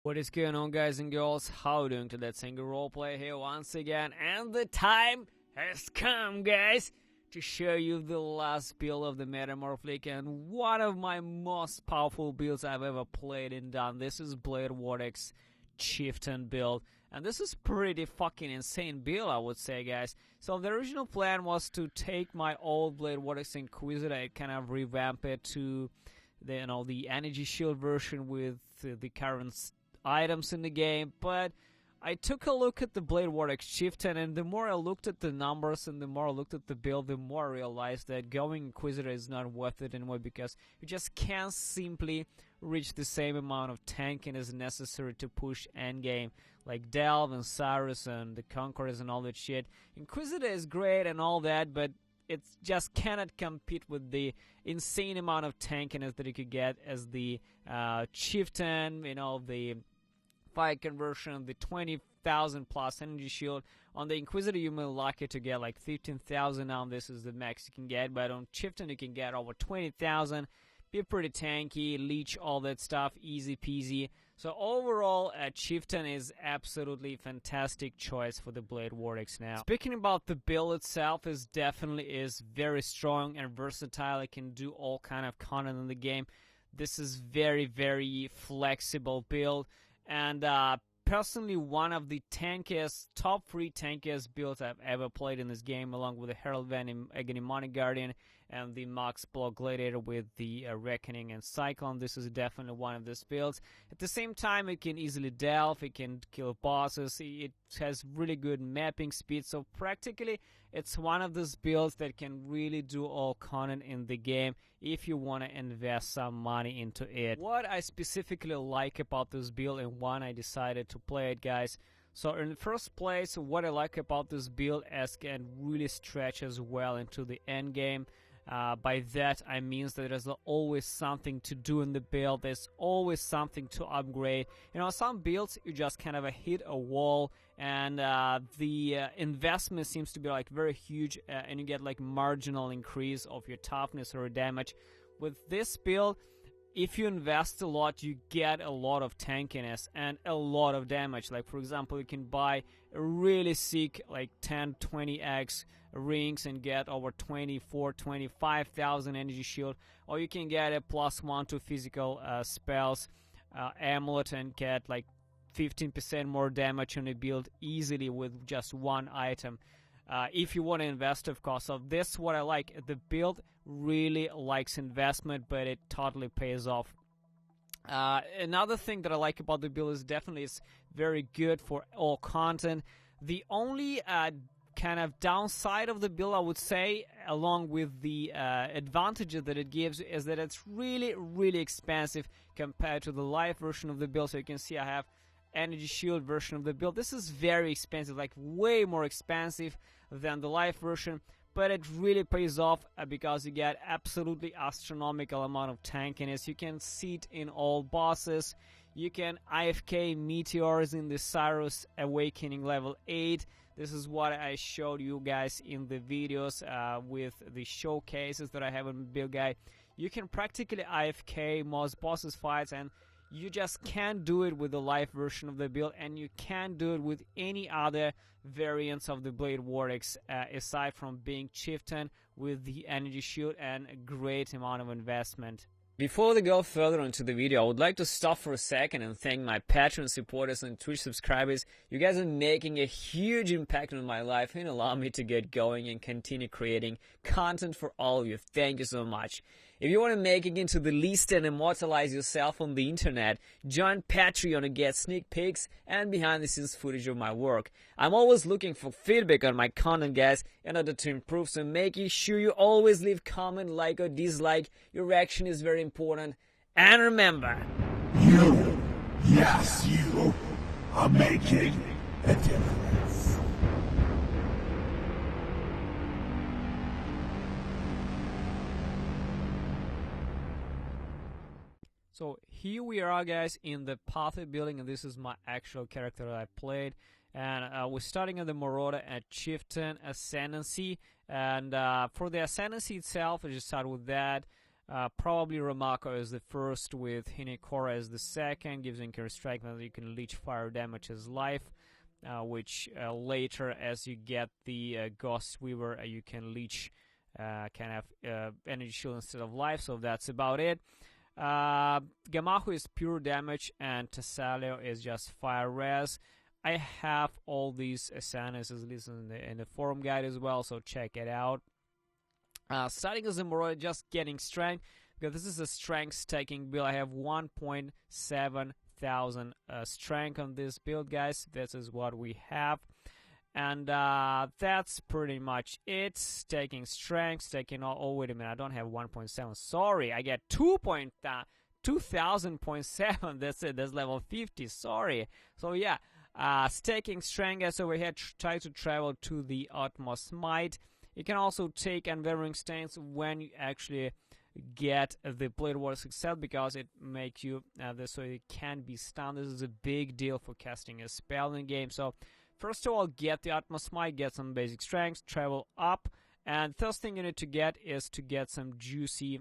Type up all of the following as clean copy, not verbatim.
What is going on, guys and girls? How are you doing today? Single roleplay here once again, and the time has come, guys, to show you the last build of the Metamorph League and one of my most powerful builds I've ever played and done. This is Vortex Chieftain build, and this is pretty fucking insane build, I would say, guys. So the original plan was to take my old Vortex Inquisitor and kind of revamp it to the energy shield version with the current items in the game, but I took a look at the Vortex Chieftain, and the more I looked at the numbers and the more I looked at the build, the more I realized that going Inquisitor is not worth it anymore, because you just can't simply reach the same amount of tanking as necessary to push endgame, like Delve and Cyrus and the Conquerors and all that shit. Inquisitor is great and all that, but it just cannot compete with the insane amount of tankiness that you could get as the Chieftain, the fire conversion, the 20,000 plus energy shield. On the Inquisitor, you may lucky to get like 15,000 now. This is the max you can get, but on Chieftain, you can get over 20,000. Be pretty tanky, leech, all that stuff, easy peasy. So overall, Chieftain is absolutely fantastic choice for the Vortex now. Speaking about the build itself, is definitely very strong and versatile. It can do all kind of content in the game. This is very, very flexible build, and personally one of the top 3 tankiest builds I've ever played in this game, along with the Herald Van Agony Money Guardian and the Max Block Gladiator with the Reckoning and Cyclone. This is definitely one of these builds. At the same time, it can easily delve, it can kill bosses, it has really good mapping speed, so practically it's one of those builds that can really do all content in the game if you want to invest some money into it. What I specifically like about this build and why I decided to play it, guys. So in the first place, what I like about this build is it can really stretch as well into the end game. By that I mean that there's always something to do in the build. There's always something to upgrade. Some builds you just kind of hit a wall, and the investment seems to be like very huge, and you get like marginal increase of your toughness or damage. With this build, if you invest a lot, you get a lot of tankiness and a lot of damage. Like, for example, you can buy a really sick like 10-20x rings and get over 24,000-25,000 energy shield, or you can get a +1 to physical spells amulet and get like 15% more damage on a build easily with just one item. If you want to invest, of course. So this is what I like. The build really likes investment, but it totally pays off. Another thing that I like about the build is definitely it's very good for all content. The only kind of downside of the build, I would say, along with the advantages that it gives, is that it's really, really expensive compared to the live version of the build. So you can see I have energy shield version of the build. This is very expensive, like way more expensive than the live version, but it really pays off because you get absolutely astronomical amount of tankiness. You can see it in all bosses. You can IFK meteors in the Cyrus Awakening level 8. This is what I showed you guys in the videos with the showcases that I have on Build Guide. You can practically IFK most bosses fights, and you just can't do it with the live version of the build, and you can't do it with any other variants of the Vortex aside from being Chieftain with the energy shield and a great amount of investment. Before we go further into the video, I would like to stop for a second and thank my Patreon supporters and Twitch subscribers. You guys are making a huge impact on my life and allow me to get going and continue creating content for all of you. Thank you so much. If you want to make it into the list and immortalize yourself on the internet, join Patreon to get sneak peeks and behind the scenes footage of my work. I'm always looking for feedback on my content, guys, in order to improve, so making sure you always leave comment, like or dislike. Your reaction is very important. And remember, you, yes you, are making a difference. So here we are, guys, in the pathway building, and this is my actual character that I played. And we're starting at the Marauder at Chieftain Ascendancy, and for the Ascendancy itself, I just start with that. Probably Ramako is the first, with Hinekora as the second, gives increased strike that you can leech fire damage as life, which later, as you get the Ghost Weaver, you can leech kind of energy shield instead of life, so that's about it. Gamahu is pure damage, and Tassalio is just fire res. I have all these Asanas listed in the forum guide as well, so check it out. Starting as a Moroi, just getting strength, because this is a strength stacking build. I have 1.7 thousand strength on this build, guys. This is what we have. And that's pretty much it. Staking strength, staking oh wait a minute, I don't have 1.7. Sorry, I get 2000.7. That's it, that's level 50. Sorry. So yeah, staking strength, guys, over here. Try to travel to the utmost might. You can also take Unwavering Stance when you actually get the Blade Vortex Excel, because it makes you so you can be stunned. This is a big deal for casting a spell in game. So first of all, get the Utmost Might, get some basic strength, travel up, and first thing you need to get is to get some juicy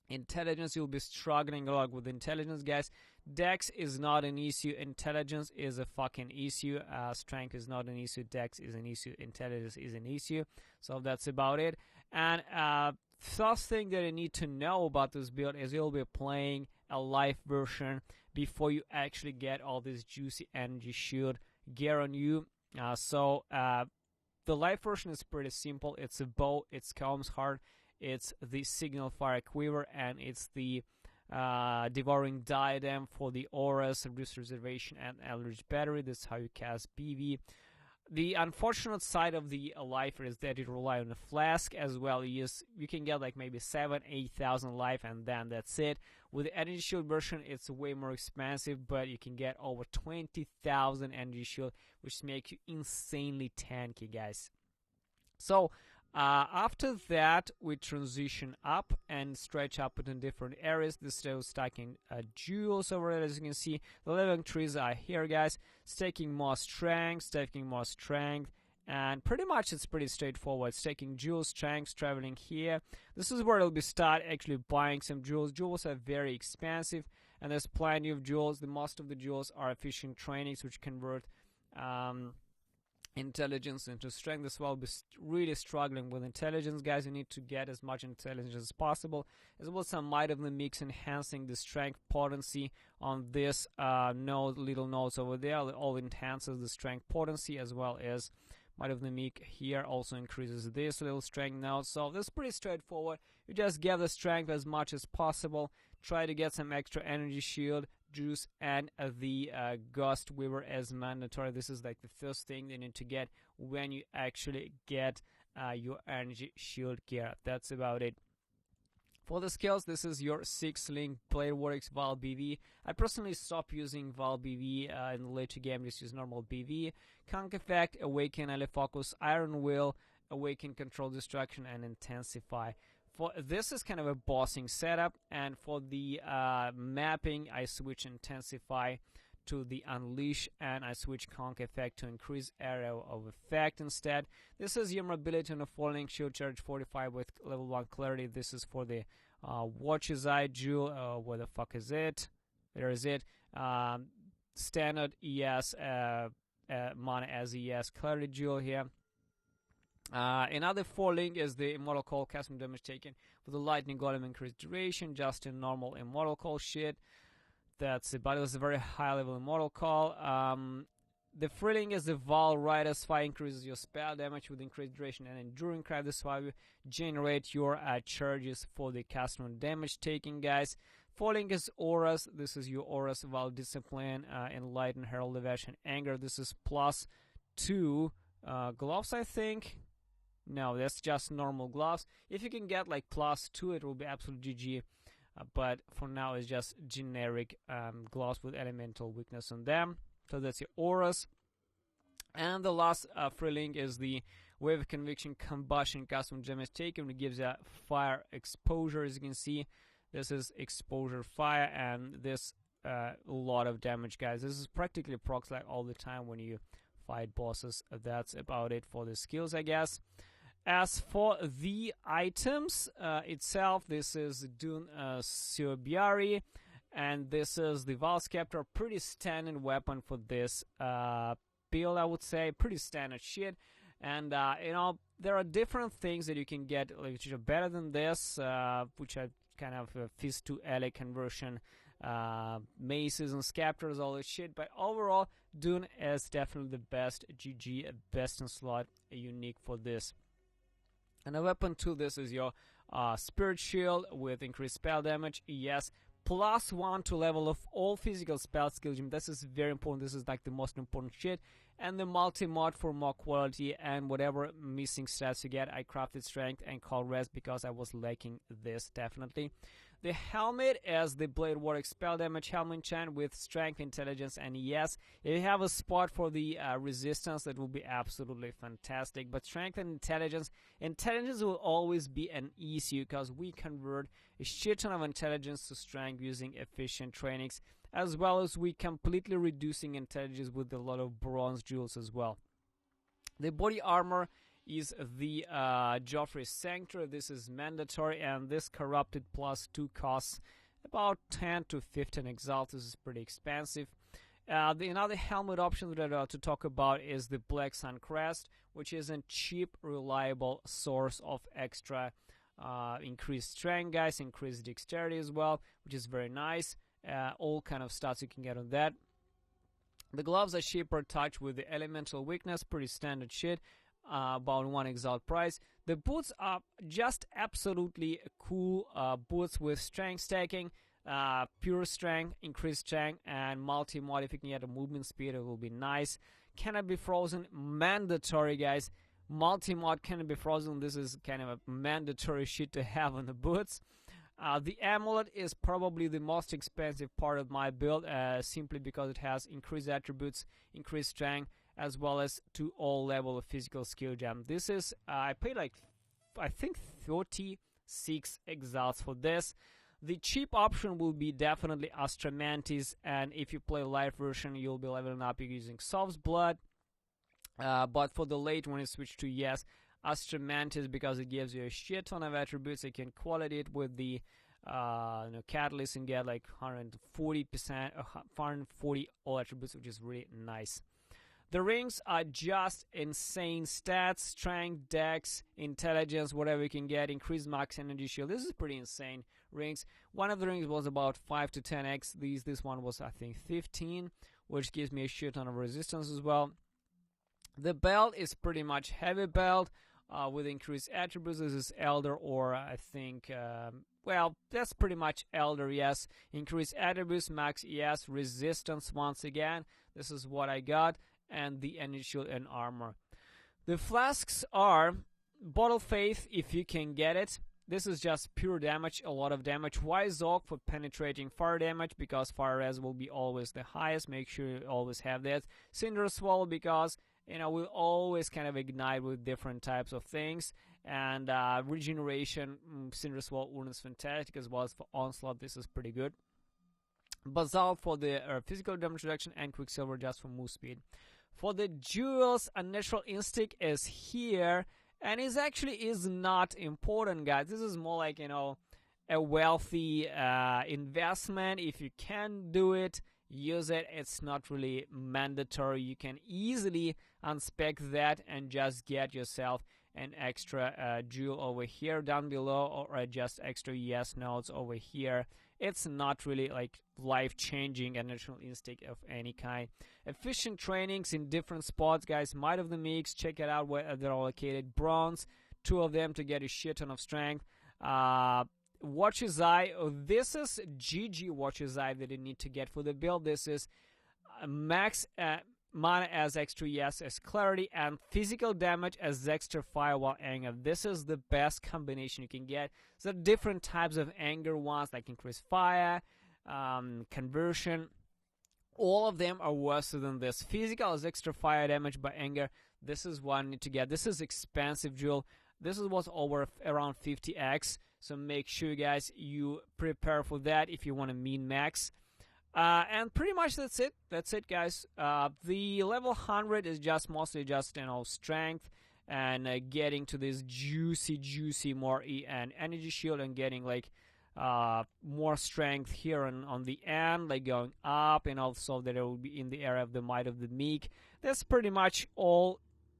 intelligence. You'll be struggling a lot with intelligence, guys. Dex is not an issue, intelligence is a fucking issue. Strength is not an issue, Dex is an issue, intelligence is an issue. So that's about it. And first thing that you need to know about this build is you'll be playing a live version before you actually get all this juicy energy shield gear on you. The live version is pretty simple. It's a bow, it's Calm's Heart, it's the Signal Fire Quiver, and it's the Devouring Diadem for the auras, Reduced Reservation, and Eldritch Battery. This is how you cast BV. The unfortunate side of the life is that it relies on a flask as well. You can get like maybe 7,000-8,000 life, and then that's it. With the energy shield version, it's way more expensive, but you can get over 20,000 energy shield, which makes you insanely tanky, guys. So after that, we transition up and stretch up in different areas. This is stacking jewels over there. As you can see, the living trees are here, guys. Staking more strength, and pretty much it's pretty straightforward. Staking jewels, strength, traveling here. This is where it'll be start actually buying some jewels. Jewels are very expensive, and there's plenty of jewels. The most of the jewels are efficient trainings, which convert intelligence into strength as well. Be really struggling with intelligence, guys. You need to get as much intelligence as possible, as well as some Might of the Mix, enhancing the strength potency on this little nodes over there. All enhances the strength potency, as well as Might of the Meek here also increases this little strength node. So this is pretty straightforward. You just get the strength as much as possible, try to get some extra energy shield juice, and the Ghost Weaver as mandatory. This is like the first thing you need to get when you actually get your energy shield gear. That's about it. For the skills, this is your 6-link Blade Vortex Val BV. I personally stopped using Val BV in the later game, just use normal BV. Conk Effect, Awaken Ally Focus, Iron Will, Awaken Control Destruction, and Intensify. For this is kind of a bossing setup, and for the mapping, I switch Intensify to the Unleash, and I switch Conk Effect to increase area of effect instead. This is your mobility on a falling shield charge 45 with level 1 clarity. This is for the Watch's Eye Jewel. Where the fuck is it? There is it. Standard ES mana as ES clarity jewel here. Another falling is the Immortal Call, custom damage taken with the Lightning Golem, increased duration, just a normal Immortal Call shit. That's it, but it was a very high level Immortal Call. The Thrilling is the Val Rider's Fire, increases your spell damage with increased duration and enduring craft. This is how you generate your charges for the custom damage taking, guys. Falling is Auras. This is your Auras, Val Discipline, Enlighten, Herald of Ash, and Anger. This is +2 gloves, I think. No, that's just normal gloves. If you can get like +2, it will be absolute GG. But for now, it's just generic gloves with elemental weakness on them. So that's your auras. And the last Thrilling is the Wave of Conviction, Combustion, custom damage taken. It gives a fire exposure, as you can see. This is exposure fire, and this a lot of damage, guys. This is practically procs like all the time when you fight bosses. That's about it for the skills, I guess. As for the items itself, this is Dune Siobiari, and this is the Valscepter. Pretty standard weapon for this build, I would say. Pretty standard shit. And you know, there are different things that you can get which are better than this, which are kind of Fist to Ele conversion, maces and scepters, all this shit. But overall, Dune is definitely the best GG, best in slot, unique for this. And a weapon to this is your Spirit Shield with increased spell damage. Yes, +1 to level of all physical spell skill gem. This is very important. This is like the most important shit. And the multi-mod for more quality and whatever missing stats you get. I crafted strength and call rest because I was lacking this definitely. The helmet is the Blade Vortex spell damage helmet enchant with strength, intelligence, and yes, if you have a spot for the resistance, that will be absolutely fantastic. But strength and intelligence will always be an issue because we convert a shit ton of intelligence to strength using efficient trainings, as well as we completely reducing intelligence with a lot of bronze jewels as well. The body armor is the Joffrey Sanctuary. This is mandatory, and this corrupted +2 costs about 10 to 15 Exile. This is pretty expensive. Another helmet option that to talk about is the Black Sun Crest, which is a cheap, reliable source of extra increased strength, guys, increased dexterity as well, which is very nice. All kind of stats you can get on that. The gloves are Shaper Touch with the elemental weakness, pretty standard shit. About 1 Exile price. The boots are just absolutely cool boots with strength stacking, pure strength, increased strength, and multi-mod. If you can get a movement speed, it will be nice. Cannot be frozen, mandatory, guys. Multi-mod cannot be frozen. This is kind of a mandatory shit to have on the boots. The amulet is probably the most expensive part of my build, simply because it has increased attributes, increased strength, as well as to all level of physical skill gem. This is, I paid like, I think 36 Exiles for this. The cheap option will be definitely Astra Mantis, and if you play light version, you'll be leveling up using Soul's Blood. But for the late, when you switch to yes, Astra Mantis, because it gives you a shit ton of attributes, you can quality it with the catalyst and get like 140%, 140 all attributes, which is really nice. The rings are just insane stats, strength, dex, intelligence, whatever you can get, increased max energy shield. This is pretty insane rings. One of the rings was about 5 to 10x. This one was, I think, 15, which gives me a shit ton of resistance as well. The belt is pretty much heavy belt with increased attributes. This is Elder, or I think, well, that's pretty much Elder, yes. Increased attributes, max, yes. Resistance, once again. This is what I got. And the energy shield and armor. The flasks are Bottle Faith, if you can get it. This is just pure damage, a lot of damage. Wise Oak for penetrating fire damage, because fire res will be always the highest. Make sure you always have that. Cinder Swallow, because we'll always kind of ignite with different types of things. And regeneration, Cinder Swallow is fantastic, as well as for Onslaught. This is pretty good. Basalt for the physical damage reduction, and Quicksilver just for move speed. For the jewels, a Natural Instinct is here, and it actually is not important, guys. This is more like, a wealthy investment. If you can do it, use it. It's not really mandatory. You can easily unspec that and just get yourself an extra jewel over here down below, or just extra yes nodes over here. It's not really like life-changing a Natural Instinct of any kind. Efficient trainings in different spots, guys. Might of the Mix, check it out where they're all located. Bronze, 2 of them to get a shit ton of strength. Watcher's Eye, this is GG Watcher's Eye that you need to get for the build. This is max mana as extra yes as clarity, and physical damage as extra firewall anger. This is the best combination you can get. So different types of anger ones, like increased fire, conversion, all of them are worse than this. Physical is extra fire damage by anger. This is one you need to get. This is expensive jewel. This is what's over around 50x, so make sure, guys, you prepare for that if you want to min max. And pretty much that's it, guys. The level 100 is just mostly just strength and getting to this juicy more and energy shield, and getting like more strength here on the end, like going up, and also that it will be in the area of the Might of the Meek. That's pretty much all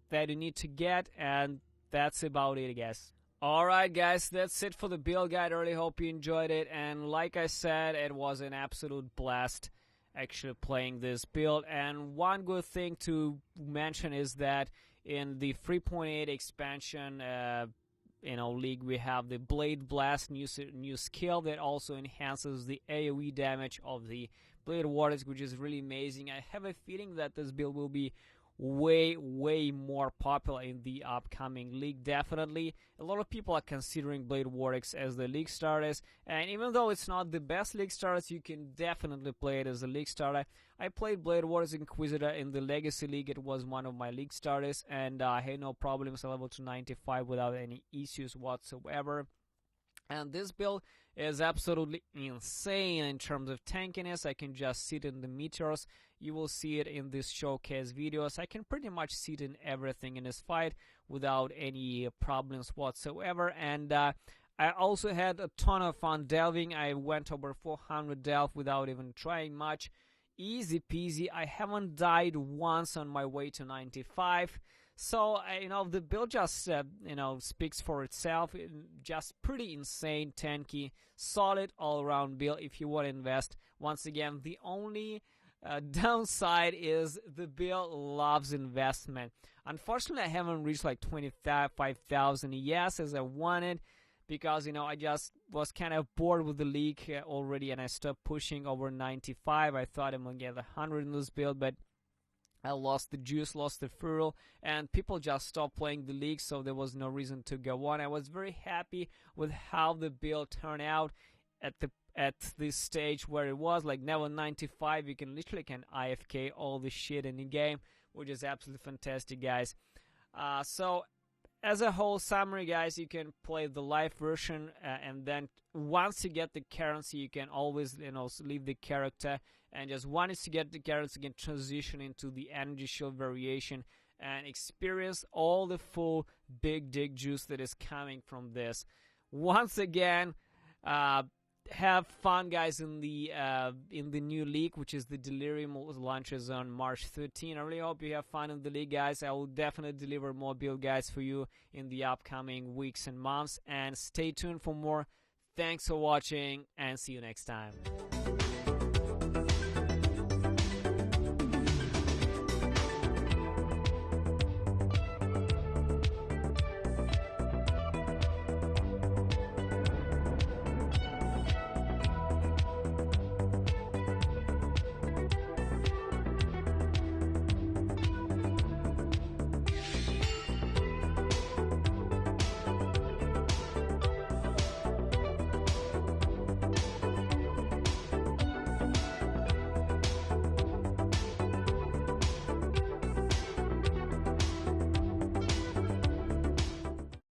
that you need to get, and that's about it, I guess. Alright guys, that's it for the build guide. I really hope you enjoyed it, and like I said, it was an absolute blast actually playing this build. And one good thing to mention is that in the 3.8 expansion league, we have the Blade Blast new skill that also enhances the AoE damage of the Blade Vortex, which is really amazing. I have a feeling that this build will be way more popular in the upcoming league. Definitely a lot of people are considering Blade Vortex as the league starters, and even though it's not the best league starters, you can definitely play it as a league starter. I played Blade Vortex Inquisitor in the Legacy League. It was one of my league starters, and I had no problems. I leveled to 95 without any issues whatsoever. And this build is absolutely insane in terms of tankiness. I can just sit in the meteors. You will see it in this showcase videos. I can pretty much sit in everything in this fight without any problems whatsoever. And I also had a ton of fun delving. I went over 400 delve without even trying much. Easy peasy. I haven't died once on my way to 95. So, the build just, speaks for itself. Just pretty insane, tanky, solid all-around build if you want to invest. Once again, the only downside is the build loves investment. Unfortunately, I haven't reached like 25,000 yes as I wanted, because, I just was kind of bored with the league already, and I stopped pushing over 95. I thought I'm going to get 100 in this build, but I lost the juice, lost the fuel, and people just stopped playing the league, so there was no reason to go on. I was very happy with how the build turned out at this stage where it was. Like level 95, you can literally IFK all the shit in the game, which is absolutely fantastic, guys. So as a whole summary, guys, you can play the live version, and then once you get the currency, you can always leave the character, and just once you get the currency, you can transition into the energy shield variation and experience all the full big dig juice that is coming from this. Once again, have fun, guys, in the new league, which is the Delirium, launches on March 13. I really hope you have fun in the league, guys. I will definitely deliver more build guides for you in the upcoming weeks and months, and stay tuned for more. Thanks for watching, and see you next time.